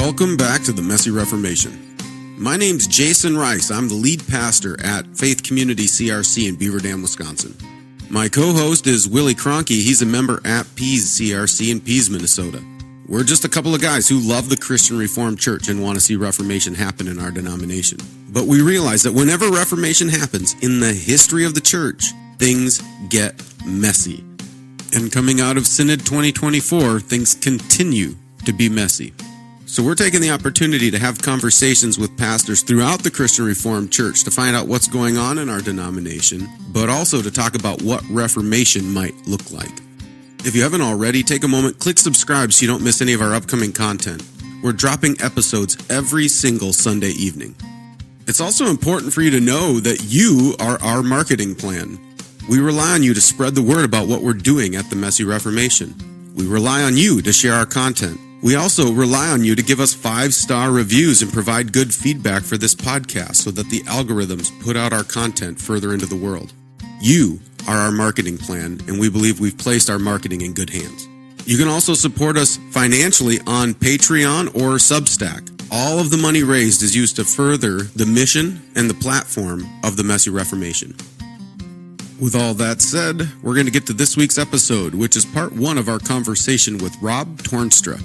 Welcome back to the Messy Reformation. My name's Jason Rice. I'm the lead pastor at Faith Community CRC in Beaver Dam, Wisconsin. My co-host is Willie Cronky. He's a member at Pease CRC in Pease, Minnesota. We're just a couple of guys who love the Christian Reformed Church and want to see Reformation happen in our denomination. But we realize that whenever Reformation happens in the history of the church, things get messy. And coming out of Synod 2024, things continue to be messy. So we're taking the opportunity to have conversations with pastors throughout the Christian Reformed Church to find out what's going on in our denomination, but also to talk about what Reformation might look like. If you haven't already, take a moment, click subscribe so you don't miss any of our upcoming content. We're dropping episodes every single Sunday evening. It's also important for you to know that you are our marketing plan. We rely on you to spread the word about what we're doing at the Messy Reformation. We rely on you to share our content. We also rely on you to give us 5-star reviews and provide good feedback for this podcast so that the algorithms put out our content further into the world. You are our marketing plan, and we believe we've placed our marketing in good hands. You can also support us financially on Patreon or Substack. All of the money raised is used to further the mission and the platform of the Messy Reformation. With all that said, we're going to get to this week's episode, which is part 1 of our conversation with Rob Tornstra.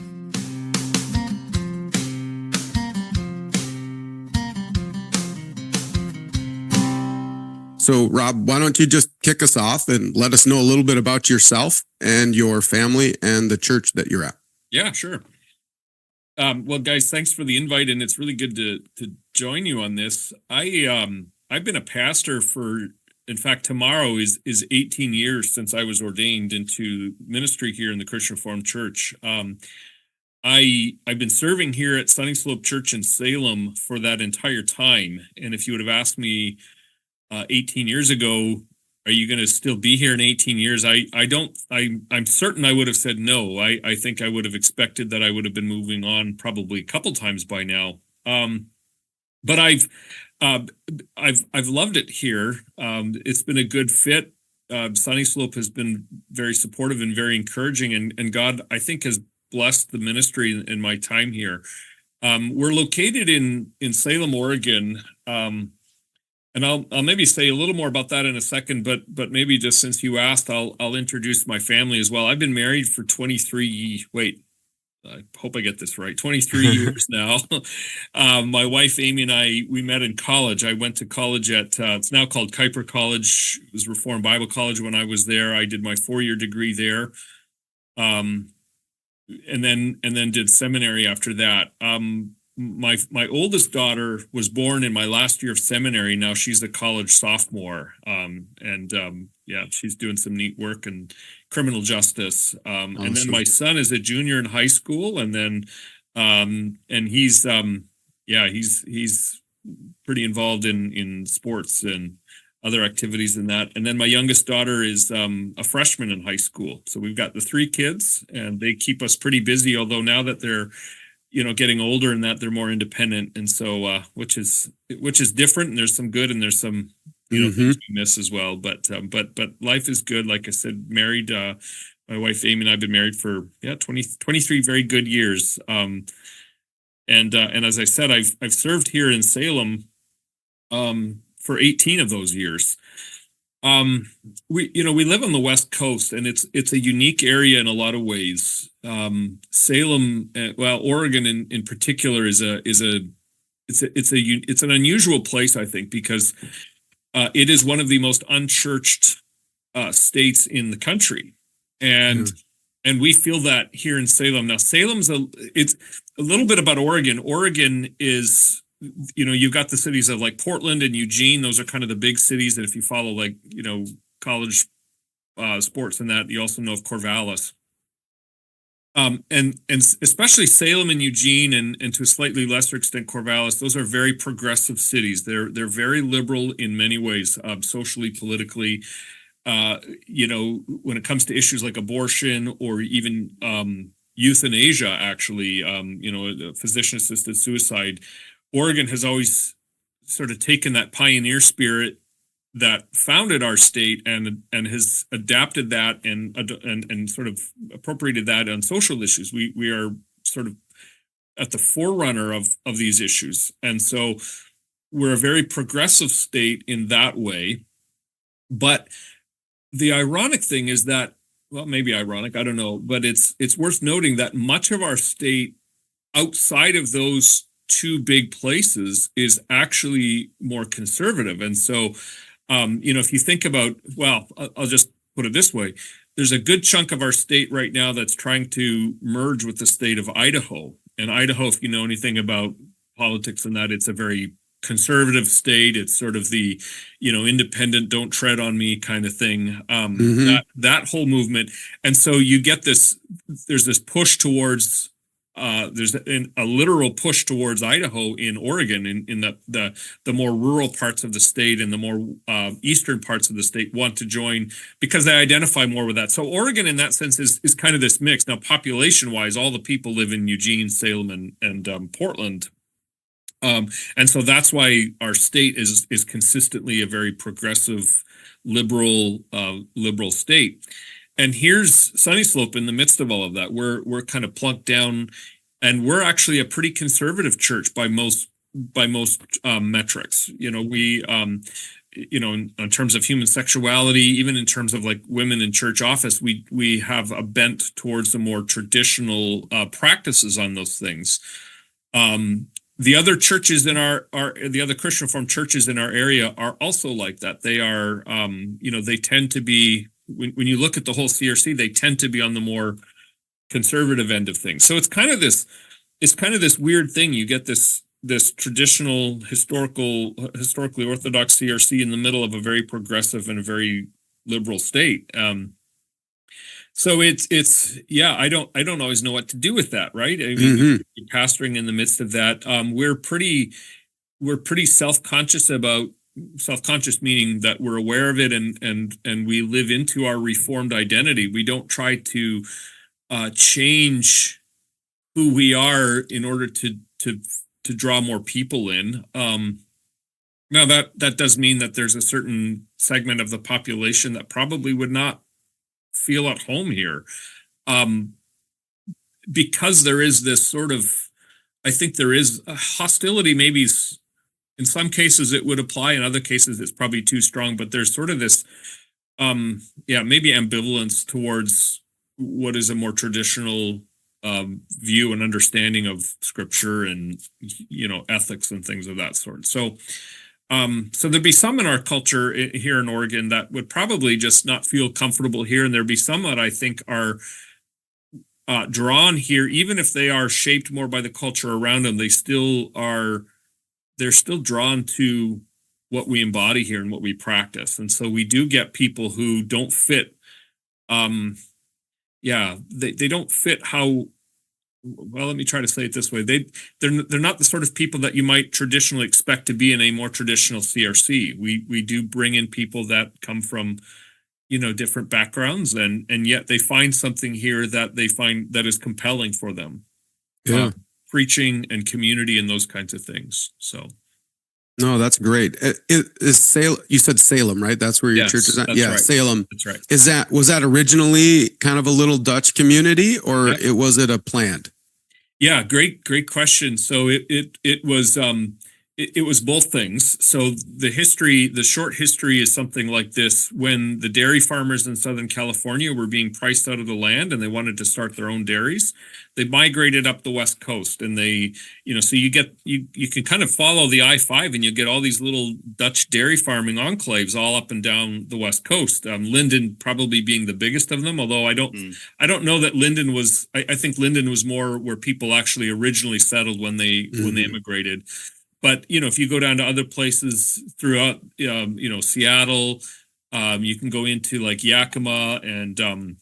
So, Rob, why don't you just kick us off and let us know a little bit about yourself and your family and the church that you're at? Yeah, sure. Well, guys, thanks for the invite, and it's really good to join you on this. I've been a pastor for, in fact, tomorrow is 18 years since I was ordained into ministry here in the Christian Reformed Church. I've been serving here at Sunny Slope Church in Salem for that entire time, and if you would have asked me 18 years ago, are you going to still be here in 18 years? I'm certain I would have said no. I think I would have expected that I would have been moving on probably a couple times by now. But I've loved it here. It's been a good fit. Sunny Slope has been very supportive and very encouraging, and God, I think, has blessed the ministry in my time here. We're located in Salem, Oregon. And I'll maybe say a little more about that in a second, but maybe just since you asked, I'll introduce my family as well. I've been married for 23 years now. My wife Amy and we met in college. I went to college at it's now called Kuiper College. It was Reformed Bible College when I was there. I did my 4-year degree there, and then did seminary after that. My oldest daughter was born in my last year of seminary. Now she's a college sophomore, she's doing some neat work in criminal justice. Awesome. And then my son is a junior in high school, and then he's pretty involved in sports and other activities in that. And then my youngest daughter is a freshman in high school. So we've got the 3 kids, and they keep us pretty busy. Although now that they're getting older and that they're more independent, and so which is different. And there's some good, and there's some things we miss as well. But life is good. Like I said, married. My wife Amy and I've been married for 23 very good years. And as I said, I've served here in Salem for 18 of those years. We live on the West Coast, and it's a unique area in a lot of ways. Salem, Oregon in particular is an unusual place, I think, because it is one of the most unchurched states in the country, and we feel that here in Salem. Now, it's a little bit about Oregon. Oregon is, you've got the cities of like Portland and Eugene. Those are kind of the big cities that if you follow college sports and that, you also know of Corvallis. And especially Salem and Eugene, and to a slightly lesser extent Corvallis, those are very progressive cities. They're very liberal in many ways, socially, politically. When it comes to issues like abortion or even euthanasia, actually, physician-assisted suicide, Oregon has always sort of taken that pioneer spirit that founded our state and has adapted that and sort of appropriated that on social issues. We are sort of at the forerunner of these issues. And so we're a very progressive state in that way. But the ironic thing is that, well, maybe ironic, I don't know, but it's worth noting that much of our state outside of those two big places is actually more conservative. And so, if you think about, well, I'll just put it this way. There's a good chunk of our state right now that's trying to merge with the state of Idaho. And Idaho, if you know anything about politics and that, it's a very conservative state. It's sort of the, independent, don't tread on me kind of thing. That whole movement. And so you get this, there's this push towards, there's a literal push towards Idaho in Oregon, in the more rural parts of the state and the more eastern parts of the state want to join because they identify more with that. So Oregon, in that sense, is kind of this mix. Now, population-wise, all the people live in Eugene, Salem, and Portland. And so that's why our state is consistently a very progressive, liberal state. And here's Sunny Slope in the midst of all of that. We're kind of plunked down, and we're actually a pretty conservative church by most metrics. We in terms of human sexuality, even in terms of like women in church office, we have a bent towards the more traditional practices on those things. The other churches in the other Christian Reformed churches in our area are also like that. They are, they tend to be, when you look at the whole CRC, they tend to be on the more conservative end of things. So it's kind of this weird thing. You get this traditional historically Orthodox CRC in the middle of a very progressive and a very liberal state. So it's I don't always know what to do with that, right? I mean, you're pastoring in the midst of that. We're pretty self-conscious meaning that we're aware of it and we live into our Reformed identity. We don't try to change who we are in order to draw more people in. Now that does mean that there's a certain segment of the population that probably would not feel at home here, because there is this sort of, I think there is a hostility. Maybe in some cases it would apply, in other cases it's probably too strong, but there's sort of this maybe ambivalence towards what is a more traditional view and understanding of scripture and ethics and things of that sort. So there'd be some in our culture here in Oregon that would probably just not feel comfortable here, and there'd be some that I think are drawn here, even if they are shaped more by the culture around them. They're still drawn to what we embody here and what we practice. And so we do get people who don't fit. They don't fit how. Well, let me try to say it this way. They're not the sort of people that you might traditionally expect to be in a more traditional CRC. We do bring in people that come from, different backgrounds, and yet they find something here that they find that is compelling for them. Yeah. Preaching and community and those kinds of things. So. No, that's great. Is Salem? You said Salem, right? That's where your church is at. That's right. Salem. That's right. Was that originally kind of a little Dutch community, or was it a planned? Yeah, great question. So it was both things. So the short history is something like this: when the dairy farmers in Southern California were being priced out of the land and they wanted to start their own dairies, they migrated up the West Coast, and they, so you can kind of follow the I-5 and you get all these little Dutch dairy farming enclaves all up and down the West Coast. Linden probably being the biggest of them, although I don't know that Linden was. I think Linden was more where people actually originally settled when they immigrated. But, if you go down to other places throughout, Seattle, you can go into like Yakima and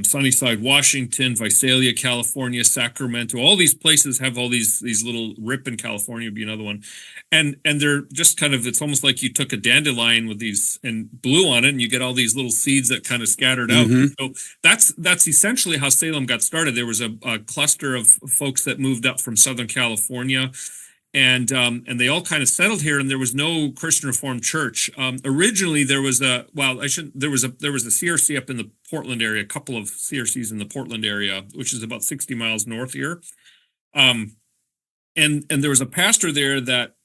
Sunnyside, Washington, Visalia, California, Sacramento. All these places have all these little, Ripon, California would be another one. And they're just kind of, it's almost like you took a dandelion with these and blew on it, and you get all these little seeds that kind of scattered out. So that's essentially how Salem got started. There was a cluster of folks that moved up from Southern California. And they all kind of settled here, and there was no Christian Reformed church. Originally, there was a CRC up in the Portland area, a couple of CRCs in the Portland area, which is about 60 miles north here. Um, and there was a pastor there that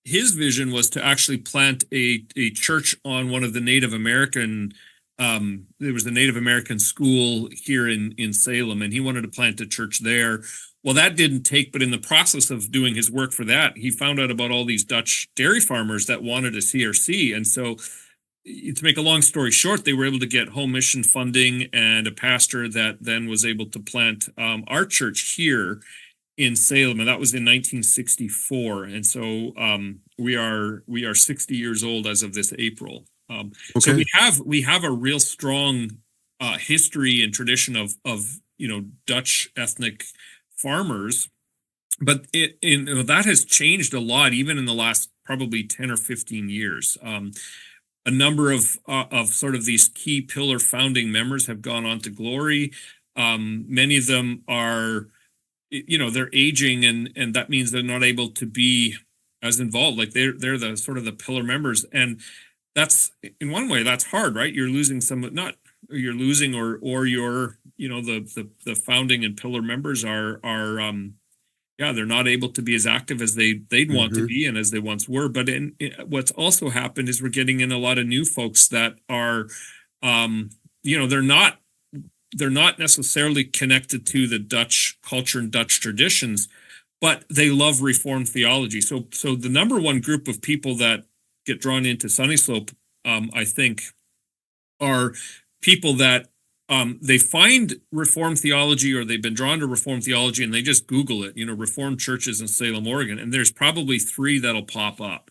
his vision was to actually plant a church on one of the Native American. There was a Native American school here in Salem, and he wanted to plant a church there. Well, that didn't take, but in the process of doing his work for that, he found out about all these Dutch dairy farmers that wanted a CRC. And so, to make a long story short, they were able to get home mission funding and a pastor that then was able to plant our church here in Salem, and that was in 1964. And so we are 60 years old as of this April. So we have a real strong history and tradition of Dutch ethnic farmers, but that has changed a lot, even in the last probably 10 or 15 years. A number of sort of these key pillar founding members have gone on to glory. Many of them are, they're aging, and that means they're not able to be as involved. Like they're the sort of the pillar members, and that's, in one way, that's hard, right? You're losing you're losing or you're, the founding and pillar members are they're not able to be as active as they'd want to be and as they once were. But what's also happened is we're getting in a lot of new folks that are, they're not necessarily connected to the Dutch culture and Dutch traditions, but they love Reformed theology. So the number one group of people that get drawn into Sunny Slope, I think, are people that they find Reformed theology, or they've been drawn to Reformed theology, and they just Google it, Reformed churches in Salem, Oregon, and there's probably 3 that'll pop up,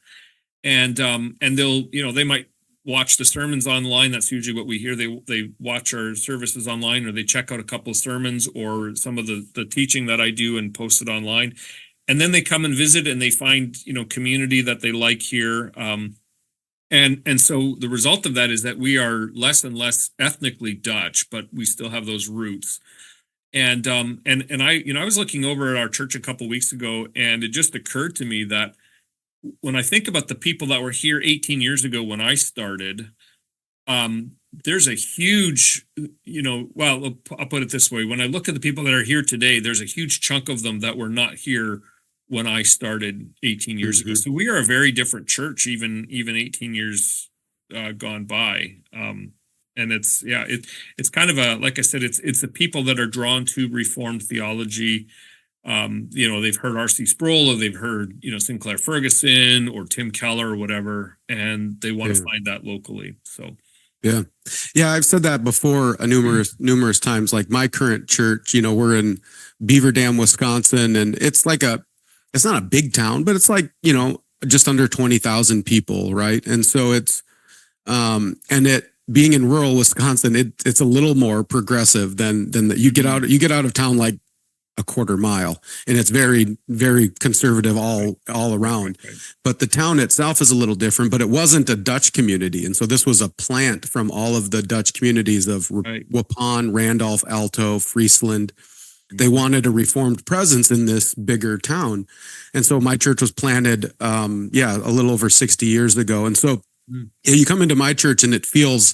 and they'll, they might watch the sermons online. That's usually what we hear. They watch our services online, or they check out a couple of sermons or some of the teaching that I do and post it online, and then they come and visit, and they find community that they like here. And so the result of that is that we are less and less ethnically Dutch, but we still have those roots. And I was looking over at our church a couple of weeks ago, and it just occurred to me that when I think about the people that were here 18 years ago when I started, there's a huge, well, I'll put it this way. When I look at the people that are here today, there's a huge chunk of them that were not here when I started 18 years ago. So we are a very different church, even 18 years gone by. And it's kind of like I said, it's the people that are drawn to Reformed theology. They've heard R.C. Sproul, or they've heard, Sinclair Ferguson or Tim Keller or whatever, and they want to find that locally. So. Yeah. I've said that before numerous times. Like my current church, we're in Beaver Dam, Wisconsin, and it's not a big town, but it's like, just under 20,000 people. Right. And so it's, and it being in rural Wisconsin, it's a little more progressive than you get out of town like a quarter mile, and it's very, very conservative all around. Right. But the town itself is a little different, but it wasn't a Dutch community. And so this was a plant from all of the Dutch communities of Waupun, Randolph, Alto, Friesland. They wanted a Reformed presence in this bigger town. And so my church was planted, a little over 60 years ago. And so you come into my church and it feels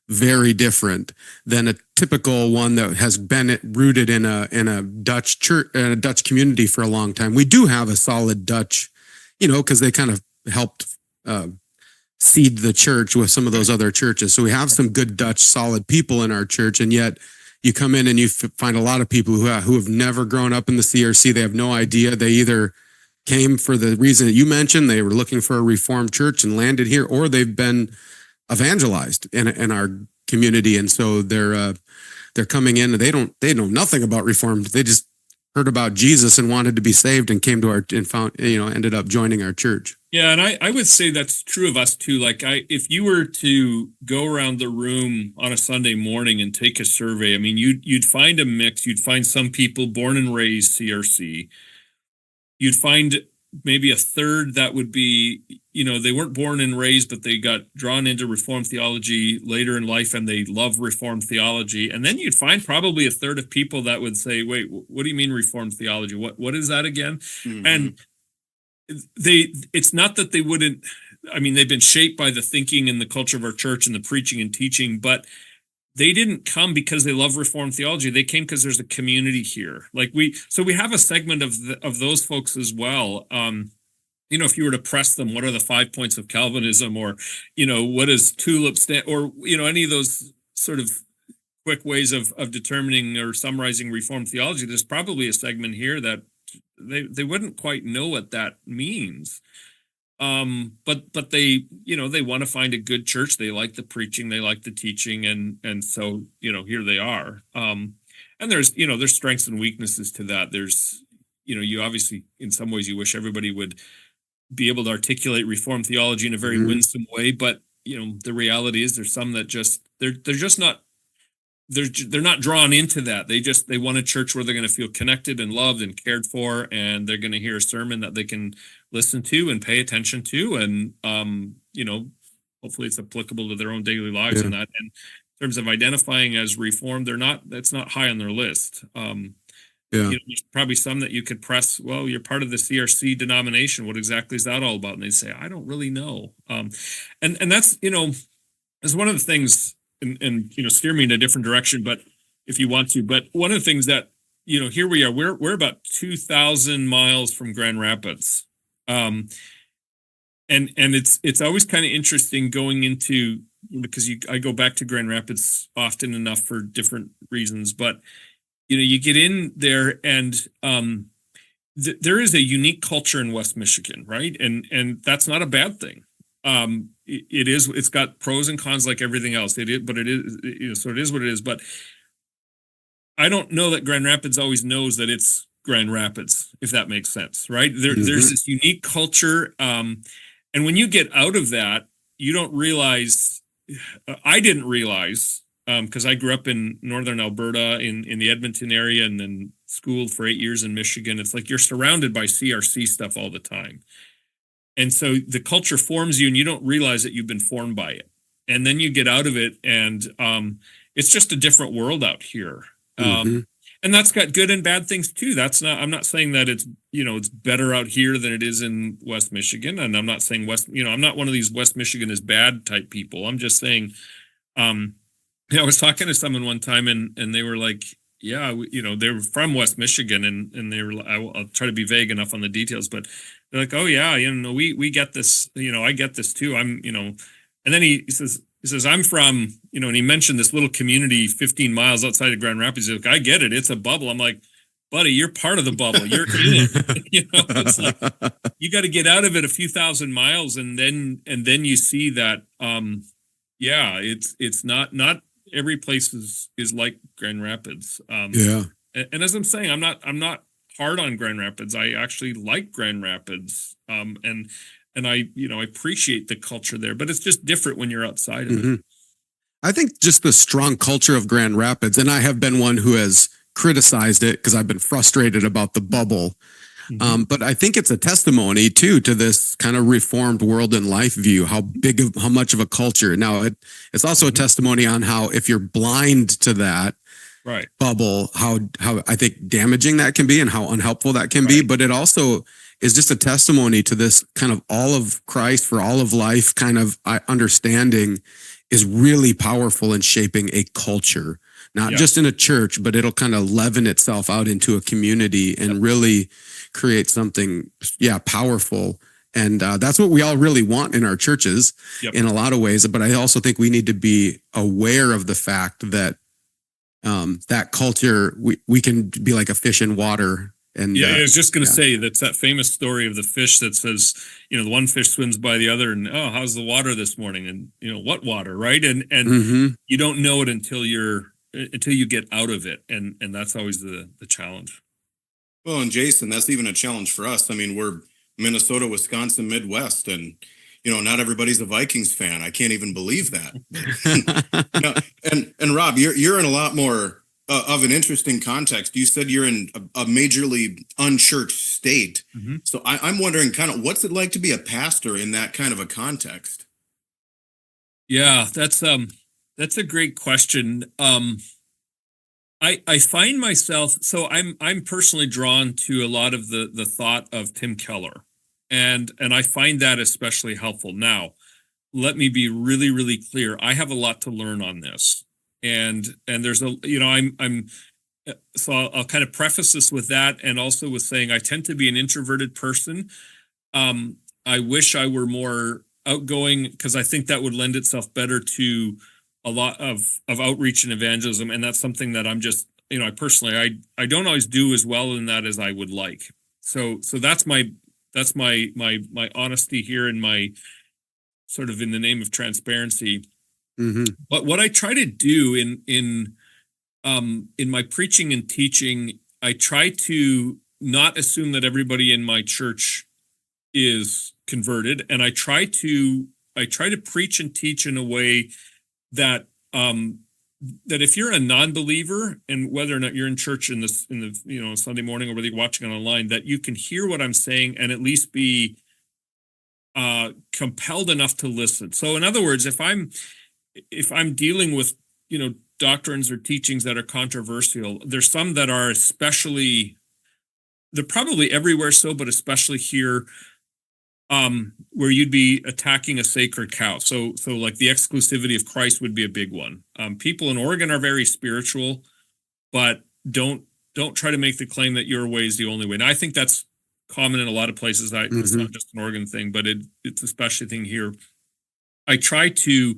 very different than a typical one that has been rooted in a Dutch church, in a Dutch community for a long time. We do have a solid Dutch, because they kind of helped seed the church with some of those other churches. So we have some good Dutch solid people in our church, and yet you come in and you find a lot of people who have never grown up in the CRC. They have no idea. They either came for the reason that you mentioned, they were looking for a Reformed church and landed here, or they've been evangelized in our community. And so they're coming in and they know nothing about Reformed. They just heard about Jesus and wanted to be saved and came to ended up joining our church. Yeah, and I would say that's true of us too. Like if you were to go around the room on a Sunday morning and take a survey, I mean, you'd find a mix. You'd find some people born and raised CRC. You'd find maybe a third that would be, they weren't born and raised, but they got drawn into Reformed theology later in life and they love Reformed theology. And then you'd find probably a third of people that would say, wait, what do you mean Reformed theology? What is that again? Mm-hmm. And it's not that they wouldn't, I mean, they've been shaped by the thinking and the culture of our church and the preaching and teaching, but they didn't come because they love Reformed theology. They came because there's a community here. So we have a segment of those folks as well. If you were to press them, what are the 5 points of Calvinism, or, what is tulip stand, or, any of those sort of quick ways of determining or summarizing Reformed theology, there's probably a segment here that they wouldn't quite know what that means. But they want to find a good church. They like the preaching, they like the teaching, and so here they are. And there's strengths and weaknesses to that. There's you obviously, in some ways, you wish everybody would be able to articulate Reformed theology in a very winsome way, but the reality is there's some that they're just not. They're not drawn into that. They want a church where they're going to feel connected and loved and cared for, and they're going to hear a sermon that they can listen to and pay attention to, and hopefully it's applicable to their own daily lives. Yeah. And that, and in terms of identifying as Reformed, that's not high on their list. There's probably some that you could press. Well, you're part of the CRC denomination. What exactly is that all about? And they say, I don't really know. And that's is one of the things. And steer me in a different direction, but if you want to. But one of the things that here we are. We're about 2,000 miles from Grand Rapids, and it's always kind of interesting going into, because I go back to Grand Rapids often enough for different reasons. But you get in there, and there is a unique culture in West Michigan, right? And that's not a bad thing. It's got pros and cons like everything else. So it is what it is. But I don't know that Grand Rapids always knows that it's Grand Rapids, if that makes sense, right? There's this unique culture. And when you get out of that, you don't realize, I didn't realize, because I grew up in northern Alberta in the Edmonton area, and then schooled for 8 years in Michigan. It's like you're surrounded by CRC stuff all the time. And so the culture forms you, and you don't realize that you've been formed by it. And then you get out of it, and it's just a different world out here. And that's got good and bad things too. I'm not saying that it's better out here than it is in West Michigan. And I'm not saying I'm not one of these West Michigan is bad type people. I'm just saying, I was talking to someone one time, and they were like, yeah, they were from West Michigan, and they were, I'll try to be vague enough on the details, but they're like, oh yeah, we get this, I get this too. And then he says, I'm from, and he mentioned this little community 15 miles outside of Grand Rapids. He's like, I get it. It's a bubble. I'm like, buddy, you're part of the bubble. You're in it. It's like, you got to get out of it a few thousand miles. And then you see that, it's not every place is like Grand Rapids. And as I'm saying, I'm not hard on Grand Rapids. I actually like Grand Rapids. And I appreciate the culture there, but it's just different when you're outside of it. I think just the strong culture of Grand Rapids, and I have been one who has criticized it because I've been frustrated about the bubble. But I think it's a testimony too to this kind of Reformed world and life view, how much of a culture. Now it's also a testimony on how, if you're blind to that bubble, how I think damaging that can be and how unhelpful that can be. But it also is just a testimony to this kind of all of Christ for all of life kind of understanding is really powerful in shaping a culture, not just in a church, but it'll kind of leaven itself out into a community and really create something, powerful. And that's what we all really want in our churches in a lot of ways. But I also think we need to be aware of the fact that that culture, we can be like a fish in water. And I was just going to say, that's that famous story of the fish that says, the one fish swims by the other, and how's the water this morning? And what water, right? And you don't know it until you get out of it, and that's always the challenge. Well, and Jason, that's even a challenge for us. I mean, we're Minnesota, Wisconsin, Midwest, and not everybody's a Vikings fan. I can't even believe that. And Rob, you're in a lot more of an interesting context. You said you're in a majorly unchurched state. So I'm wondering kind of what's it like to be a pastor in that kind of a context? Yeah, that's a great question. I find myself, so I'm personally drawn to a lot of the thought of Tim Keller, and I find that especially helpful. Now, let me be really, really clear. I have a lot to learn on this. and there's a, I'm so I'll kind of preface this with that, and also with saying I tend to be an introverted person. I wish I were more outgoing, because I think that would lend itself better to a lot of outreach and evangelism, and that's something that I'm just, I personally, I don't always do as well in that as I would like. So that's my honesty here, and my sort of in the name of transparency. Mm-hmm. But what I try to do in my preaching and teaching, I try to not assume that everybody in my church is converted, and I try to preach and teach in a way that that if you're a non-believer, and whether or not you're in church in the Sunday morning, or whether you're watching it online, that you can hear what I'm saying and at least be compelled enough to listen. So in other words, if I'm dealing with doctrines or teachings that are controversial, there's some that are especially, they're probably everywhere so, but especially here, where you'd be attacking a sacred cow. So like the exclusivity of Christ would be a big one. People in Oregon are very spiritual, but don't try to make the claim that your way is the only way. And I think that's common in a lot of places. It's not just an Oregon thing, but it's a special thing here. I try to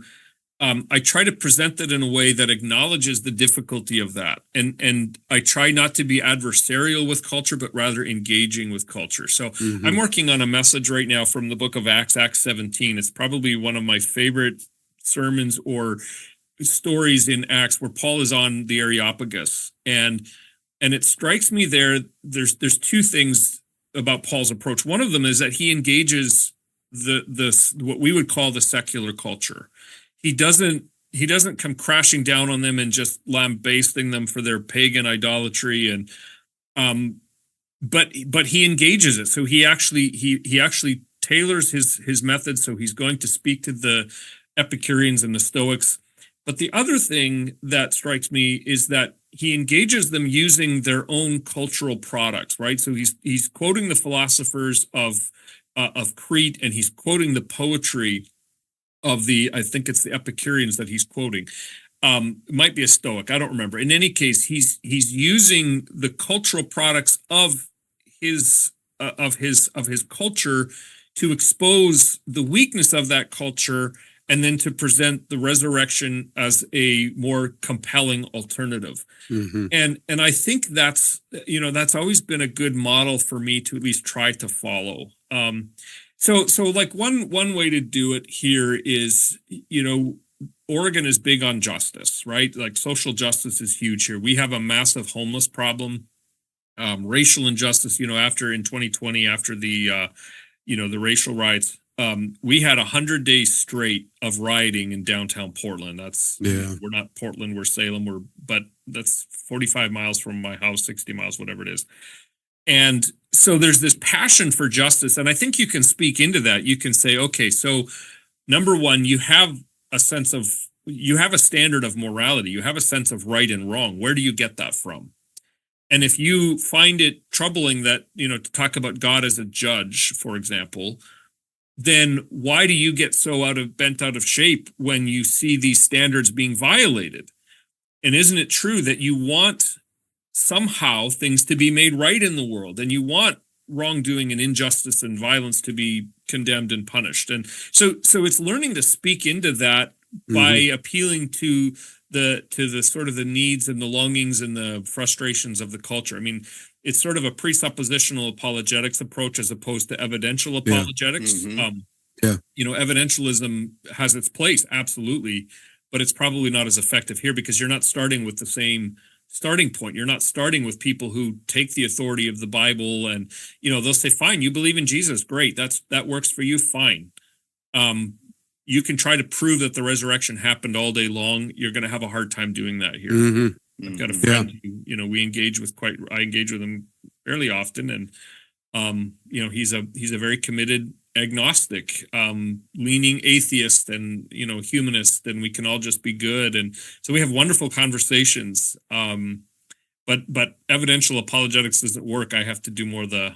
present that in a way that acknowledges the difficulty of that. And I try not to be adversarial with culture, but rather engaging with culture. So I'm working on a message right now from the book of Acts 17. It's probably one of my favorite sermons or stories in Acts, where Paul is on the Areopagus. And it strikes me there's two things about Paul's approach. One of them is that he engages the what we would call the secular culture. He doesn't come crashing down on them and just lambasting them for their pagan idolatry, and but he engages it. So he actually tailors his methods. So he's going to speak to the Epicureans and the Stoics. But the other thing that strikes me is that he engages them using their own cultural products, right? So he's quoting the philosophers of Crete, and he's quoting the poetry of I think it's the Epicureans that he's quoting. It might be a Stoic, I don't remember. In any case, he's using the cultural products of his culture to expose the weakness of that culture, and then to present the resurrection as a more compelling alternative. And I think that's always been a good model for me to at least try to follow. So like one way to do it here is, Oregon is big on justice, right? Like social justice is huge here. We have a massive homeless problem, racial injustice. After in 2020, after the the racial riots, we had 100 days straight of rioting in downtown Portland. That's we're not Portland, we're Salem, but that's 45 miles from my house, 60 miles, whatever it is. And so there's this passion for justice, and I think you can speak into that. You can say, okay, so number one, you have a standard of morality. You have a sense of right and wrong. Where do you get that from? And if you find it troubling that, to talk about God as a judge, for example, then why do you get so bent out of shape when you see these standards being violated? And isn't it true that you want somehow things to be made right in the world, and you want wrongdoing and injustice and violence to be condemned and punished? And so it's learning to speak into that by appealing to the sort of the needs and the longings and the frustrations of the culture. I mean, it's sort of a presuppositional apologetics approach as opposed to evidential apologetics. Evidentialism has its place, absolutely, but it's probably not as effective here, because you're not starting with the same starting point. You're not starting with people who take the authority of the Bible, and they'll say, fine, you believe in Jesus, great, that works for you, fine. You can try to prove that the resurrection happened all day long. You're going to have a hard time doing that here. I've got a friend who, I engage with him fairly often, and he's a very committed agnostic, leaning atheist, and humanist, and we can all just be good. And so we have wonderful conversations. But evidential apologetics doesn't work. I have to do more of the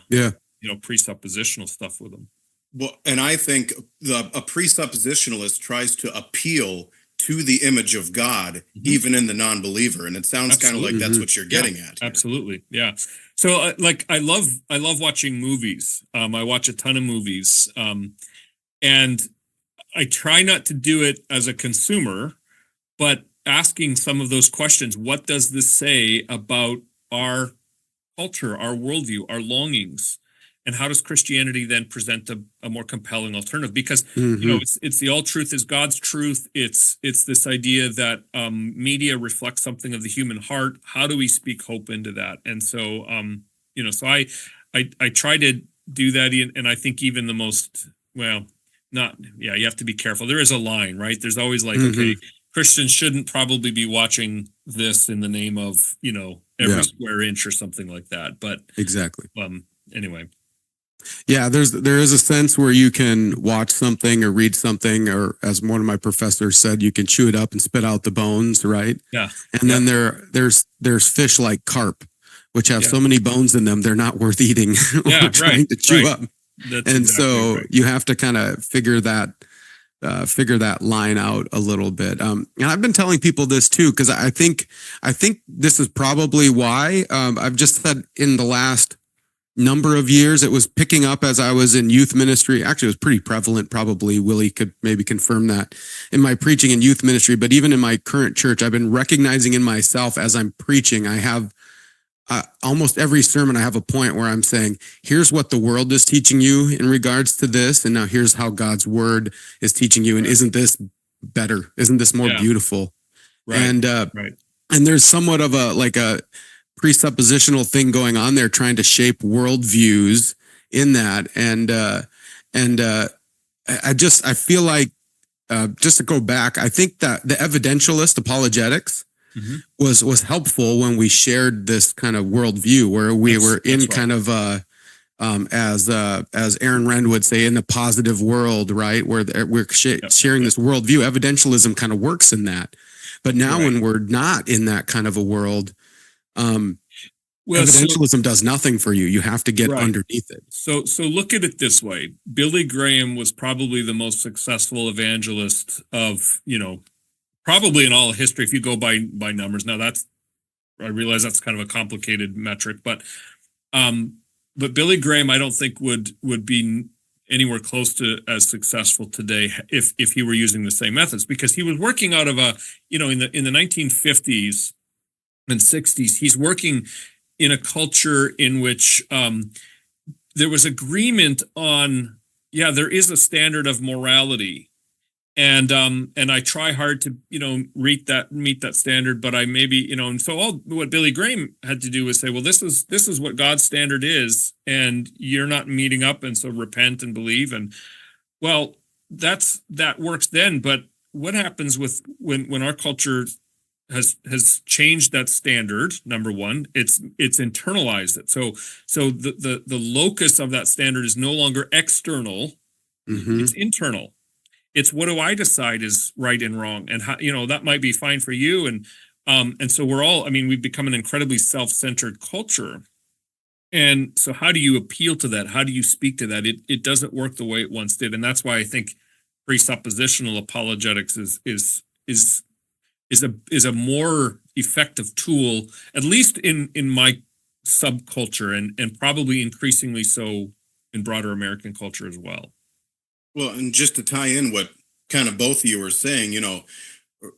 presuppositional stuff with them. Well, and I think a presuppositionalist tries to appeal to the image of God, even in the non-believer. And it sounds kind of like that's what you're getting at. Absolutely. Yeah. So like, I love watching movies. I watch a ton of movies. And I try not to do it as a consumer, but asking some of those questions. What does this say about our culture, our worldview, our longings? And how does Christianity then present a more compelling alternative? Because it's the all truth is God's truth. It's this idea that media reflects something of the human heart. How do we speak hope into that? And so so I try to do that, and I think even the most you have to be careful. There is a line, right? There's always like, okay, Christians shouldn't probably be watching this in the name of every square inch or something like that. But exactly. Anyway. Yeah, there is a sense where you can watch something or read something, or as one of my professors said, you can chew it up and spit out the bones, right? Yeah. And then there's fish like carp, which have so many bones in them, they're not worth eating or trying to chew up. That's and exactly so right. You have to kind of figure that line out a little bit. And I've been telling people this too, because I think this is probably why I've just said in the last number of years, it was picking up as I was in youth ministry. Actually, it was pretty prevalent. Probably Willie could maybe confirm that in my preaching in youth ministry, but even in my current church, I've been recognizing in myself as I'm preaching, I have almost every sermon, I have a point where I'm saying, here's what the world is teaching you in regards to this. And now here's how God's word is teaching you. And isn't this better? Isn't this more beautiful? Right. And there's somewhat of a presuppositional thing going on there, trying to shape worldviews in that. I feel like, just to go back, I think that the evidentialist apologetics was helpful when we shared this kind of worldview, where we were in kind of as Aaron Rand would say, in the positive world, right? Where we're sharing this worldview. Evidentialism kind of works in that. But now when we're not in that kind of a world, evidentialism does nothing for you. You have to get underneath it. So look at it this way. Billy Graham was probably the most successful evangelist of, probably in all of history, if you go by numbers. Now I realize that's kind of a complicated metric, but Billy Graham, I don't think would be anywhere close to as successful today if he were using the same methods, because he was working out of in the 1950s and 60s, he's working in a culture in which there was agreement on, there is a standard of morality. And I try hard to, meet that standard, but I maybe, and so what Billy Graham had to do was say, well, this is what God's standard is, and you're not meeting up, and so repent and believe. And well, that works then, but what happens with when our culture has changed that standard? Number one, it's internalized it. So the locus of that standard is no longer external, it's internal. It's what do I decide is right and wrong, and how, that might be fine for you, and so we're all. We've become an incredibly self-centered culture, and so how do you appeal to that? How do you speak to that? It doesn't work the way it once did, and that's why I think presuppositional apologetics is a more effective tool, at least in my subculture, and probably increasingly so in broader American culture as well. Well, and just to tie in what kind of both of you were saying,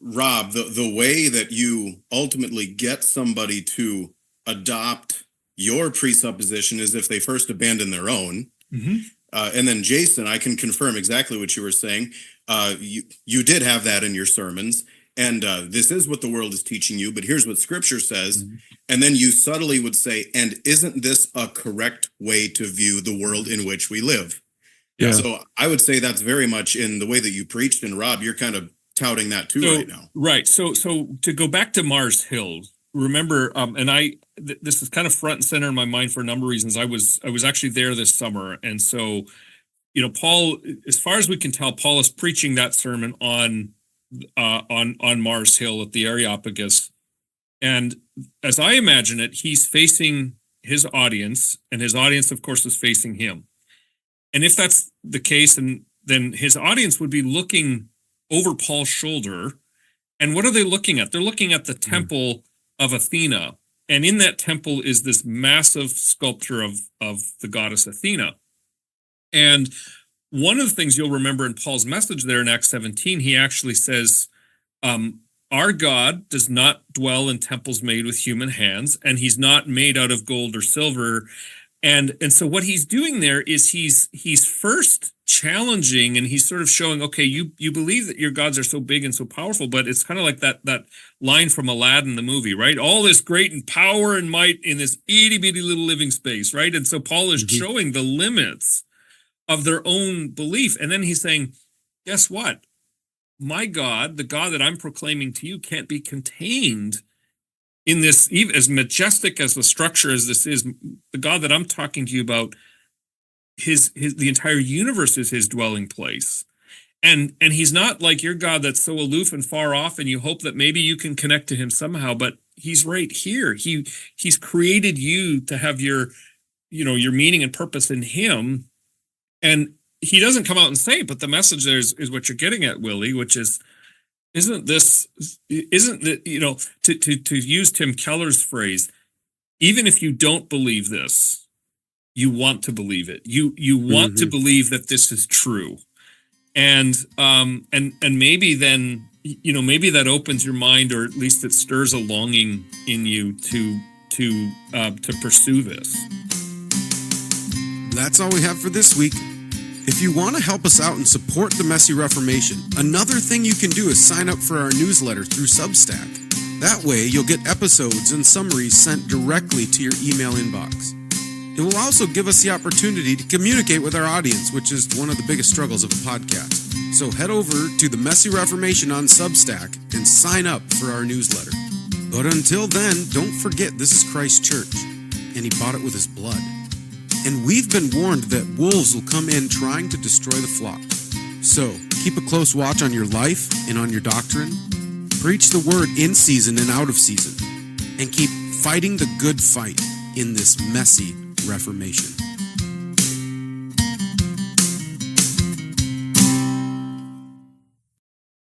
Rob, the way that you ultimately get somebody to adopt your presupposition is if they first abandon their own. And then Jason, I can confirm exactly what you were saying. You did have that in your sermons, and this is what the world is teaching you, but here's what Scripture says. And then you subtly would say, and isn't this a correct way to view the world in which we live? Yeah. So I would say that's very much in the way that you preached, and Rob, you're kind of touting that too right now. Right. So to go back to Mars Hill, remember, this is kind of front and center in my mind for a number of reasons. I was actually there this summer, and so Paul, as far as we can tell, Paul is preaching that sermon on Mars Hill at the Areopagus, and as I imagine it, he's facing his audience, and his audience, of course, is facing him. And if that's the case, then his audience would be looking over Paul's shoulder And what are they looking at? They're looking at the temple of Athena. And in that temple is this massive sculpture of the goddess Athena. And one of the things you'll remember in Paul's message there in Acts 17, he actually says, our God does not dwell in temples made with human hands, and he's not made out of gold or silver. And so what he's doing there is he's first challenging, and he's sort of showing, okay, you believe that your gods are so big and so powerful, but it's kind of like that line from Aladdin, the movie, right? All this great and power and might in this itty bitty little living space, right? And so Paul is showing the limits of their own belief. And then he's saying, guess what? My God, the God that I'm proclaiming to you, can't be contained in this, even as majestic as the structure as this is. The God that I'm talking to you about, the entire universe is his dwelling place. And he's not like your God that's so aloof and far off, and you hope that maybe you can connect to him somehow, but he's right here. He's created you to have your meaning and purpose in him. And he doesn't come out and say it, but the message there is what you're getting at, Willie, which is, to use Tim Keller's phrase, even if you don't believe this, you want to believe it. You want to believe that this is true. And maybe then, maybe that opens your mind, or at least it stirs a longing in you to pursue this. That's all we have for this week. If you want to help us out and support the Messy Reformation, another thing you can do is sign up for our newsletter through Substack. That way, you'll get episodes and summaries sent directly to your email inbox. It will also give us the opportunity to communicate with our audience, which is one of the biggest struggles of a podcast. So head over to the Messy Reformation on Substack and sign up for our newsletter. But until then, don't forget this is Christ's church, and he bought it with his blood. And we've been warned that wolves will come in trying to destroy the flock. So keep a close watch on your life and on your doctrine. Preach the word in season and out of season. And keep fighting the good fight in this messy Reformation.